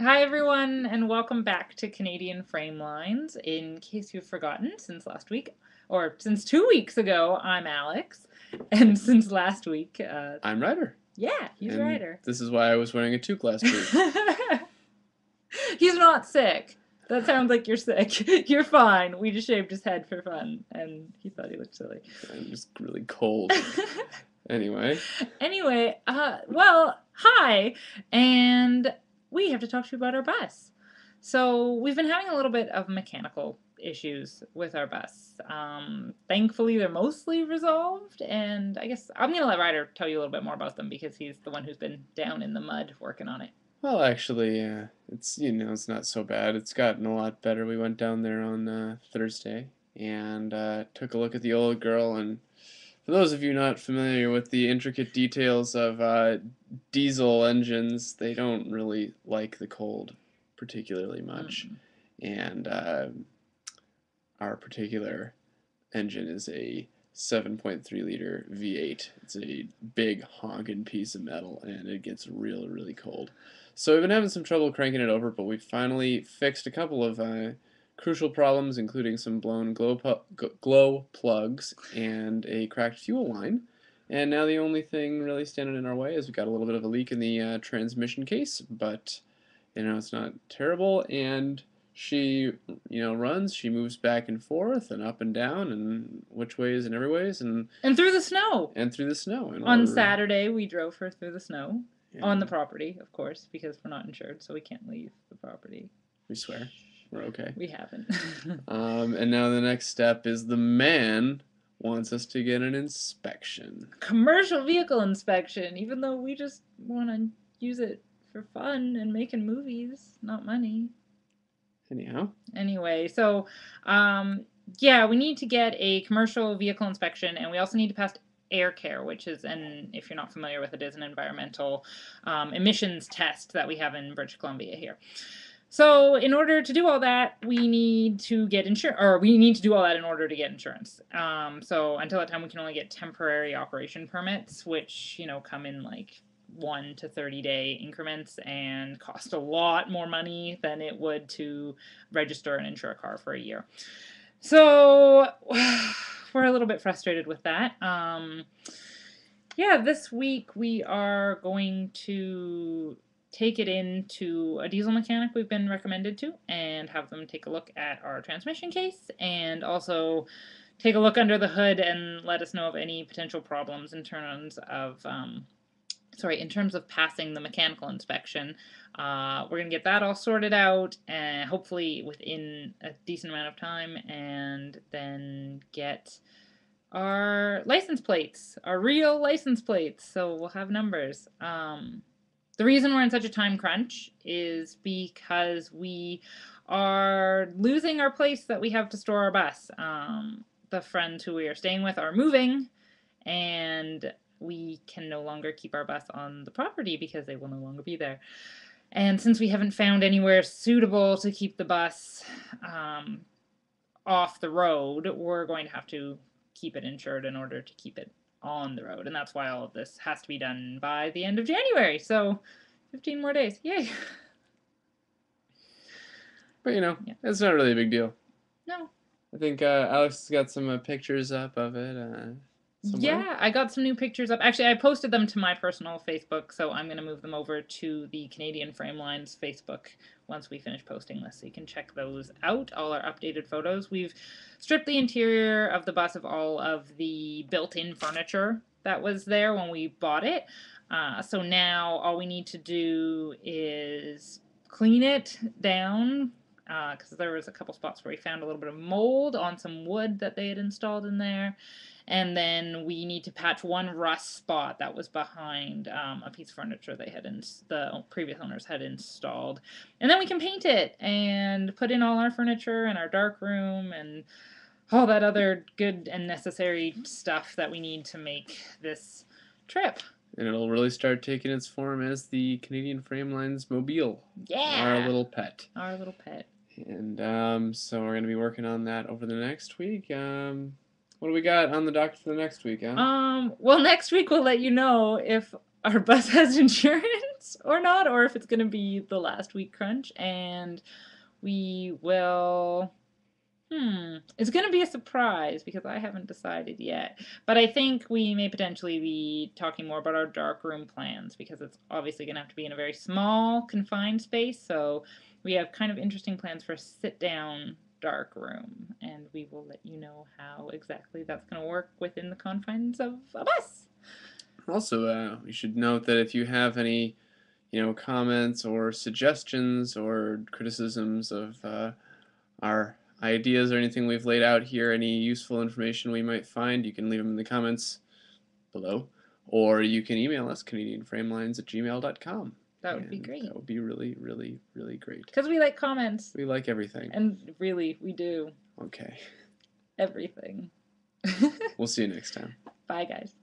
Hi, everyone, and welcome back to Canadian Frame Lines. In case you've forgotten, since last week, or since 2 weeks ago, I'm Alex, and since last week, I'm Ryder, yeah, he's and Ryder. this is why I was wearing a toque last week. He's not sick. That sounds like you're sick. You're fine. We just shaved his head for fun, and he thought he looked silly. I'm just really cold. Anyway, Anyway, well, hi, and we have to talk to you about our bus. So we've been having a little bit of mechanical issues with our bus. Thankfully, they're mostly resolved, and I guess I'm gonna let Ryder tell you a little bit more about them because he's the one who's been down in the mud working on it. well, actually, it's not so bad. It's gotten a lot better. We went down there on Thursday and took a look at the old girl. And for those of you not familiar with the intricate details of diesel engines, they don't really like the cold particularly much. Mm. And our particular engine is a 7.3 liter V8. It's a big honking piece of metal and it gets really, really cold. So we've been having some trouble cranking it over, but we finally fixed a couple of crucial problems, including some blown glow plugs and a cracked fuel line. And now the only thing really standing in our way is we got a little bit of a leak in the transmission case, but it's not terrible. And she runs, she moves back and forth and up and down and which ways and every ways And through the snow. and through the snow and On Saturday, we drove her through the snow on the and property, of course, because we're not insured, so we can't leave the property. we swear we're okay. We haven't. And now the next step is the man wants us to get an inspection. Commercial vehicle inspection, even though we just want to use it for fun and making movies, not money. Anyhow, Anyway, so yeah, we need to get a commercial vehicle inspection, and we also need to pass air care, which is if you're not familiar with it, is an environmental emissions test that we have in British Columbia here. So in order to do all that, we need to get insurance, or we need to do all that in order to get insurance. So until that time, we can only get temporary operation permits, which come in like 1 to 30-day increments and cost a lot more money than it would to register and insure a car for a year. So we're a little bit frustrated with that. Yeah, this week we are going to take it into a diesel mechanic we've been recommended to and have them take a look at our transmission case and also take a look under the hood and let us know of any potential problems in terms of passing the mechanical inspection. We're going to get that all sorted out and hopefully within a decent amount of time and then get our license plates, our real license plates, so we'll have numbers. The reason we're in such a time crunch is because we are losing our place that we have to store our bus. The friends who we are staying with are moving, and we can no longer keep our bus on the property because they will no longer be there. And since we haven't found anywhere suitable to keep the bus off the road, we're going to have to keep it insured in order to keep it on the road. And that's why all of this has to be done by the end of January. So 15 more days. Yay. but Yeah. it's not really a big deal. No. I think Alex has got some pictures up of it somewhere. Yeah, I got some new pictures up. Actually, I posted them to my personal Facebook, so I'm going to move them over to the Canadian Frame Lines Facebook once we finish posting this, so you can check those out, all our updated photos. We've stripped the interior of the bus of all of the built-in furniture that was there when we bought it. So now all we need to do is clean it down, because there was a couple spots where we found a little bit of mold on some wood that they had installed in there. And then we need to patch one rust spot that was behind a piece of furniture the previous owners had installed. And then we can paint it and put in all our furniture and our dark room and all that other good and necessary stuff that we need to make this trip. And it'll really start taking its form as the Canadian Frame Lines Mobile. Yeah. Our little pet. Our little pet. And so we're going to be working on that over the next week. What do we got on the docket for the next week, huh? Well, next week we'll let you know if our bus has insurance or not, or if it's going to be the last week crunch. And we will. It's going to be a surprise because I haven't decided yet. But I think we may potentially be talking more about our dark room plans because it's obviously going to have to be in a very small, confined space. So we have kind of interesting plans for a sit down dark room. And we will let you know how exactly that's going to work within the confines of a bus. Also, we should note that if you have any, comments or suggestions or criticisms of our ideas or anything we've laid out here, any useful information we might find, you can leave them in the comments below, or you can email us, CanadianFramelines@gmail.com. That would be great. That would be really, really, really great. Because we like comments. We like everything. And really, we do. Okay. Everything. We'll see you next time. Bye, guys.